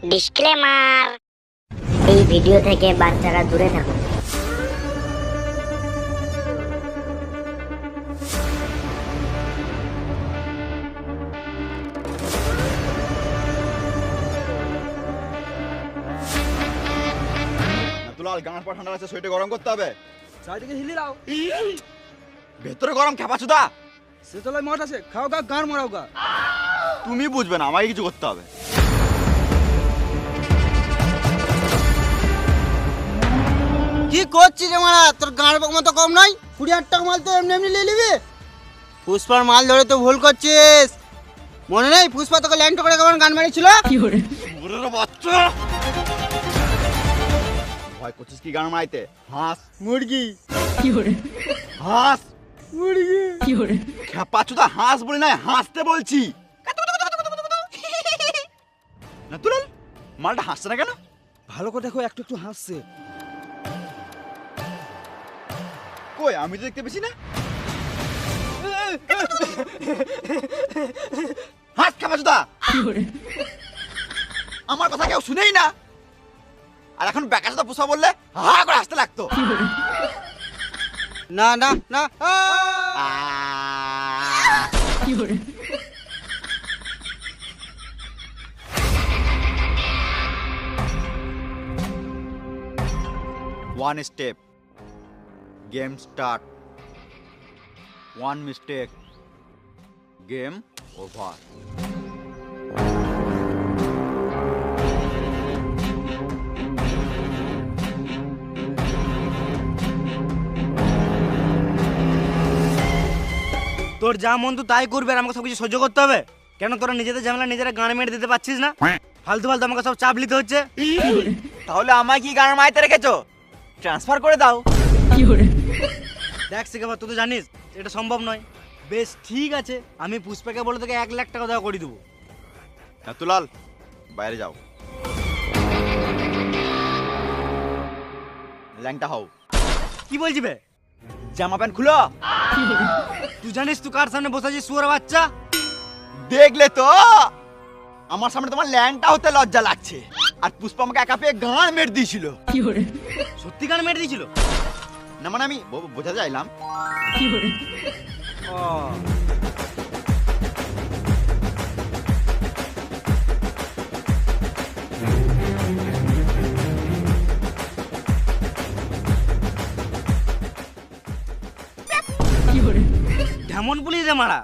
Disclaimer, এই video থেকে বাচ্চারা দূরে থাকুন। দুলাল গান পর ঠান্ডা আছে, সোয়েটার গরম করতে হবে। চারিদিকে হিলি দাও। ভেতরে গরম খেপাচুদা। সে তলায় মঠ আছে, খাও গা, গান মারাও গা। তুমি বুঝবে না, আমাকে কিছু করতে হবে। কি করছিস রে মারা? তোর গাঁড় মতো কম নয়? 20,000 টাকা মাল তো এমনি এমনি নিয়ে নিবি? পুষ্পার মাল ধরে তো ভুল করছিস। মনে নেই পুষ্পা তোকে ল্যান্ড করে কেমন গান মারিছিল? বুড়োর বাচ্চা, ভয় করছিস কি গান মারাইতে? হাঁস মুরগি হাঁস মুরগি খেপাচুদা, হাঁস বলি না, হাসতে বলছি না। দুলাল মালটা হাসছে না কেন? ভালো করে দেখো, একটু একটু হাসছে। কই আমি তো দেখতে পেছি না। হাঁস খেপাচুদা, আমার কথা কেউ শুনেই না। আর এখন বেকারটা পুষা বললে হা করে হাসতে লাগতো। না না না One step, game start. One mistake, game over. তোর যা মন তো তাই করবে, আর আমাকে সব কিছু সহ্য করতে হবে কেন? তোরা নিজেদের ঝামেলা নিজেরা গান মেরে দিতে পারছিস না? ফালতু ফালতু আমাকে সব চাপ নিতে হচ্ছে। তাহলে আমায় কি গান মাইতে রেখেছো? ট্রান্সফার করে দাও। দেখ শিখাবা, তুই তো জানিস এটা সম্ভব নয়। বেশ ঠিক আছে, আমি পুষ্পাকে বলে তোকে 1,00,000 টাকা দেওয়া করে দেবো। তুলাল বাইরে যাও, ল্যাংটা হও। কি বলছি বে? জামা প্যান্ট খুলো। তুই জানিস তুই কার সামনে বসে আছিস, শুয়োর বাচ্চা? দেখলে তো আমার সামনে তোমার ল্যাংটা হতে লজ্জা লাগছে। আর পুষ্পা আমাকে একা পেয়ে গান মেরে দিয়েছিল। সত্যি গান মেরে দিয়েছিল? না মানে আমি বোঝাতে চাইলাম। ও, কেমন বলিস রে মারা?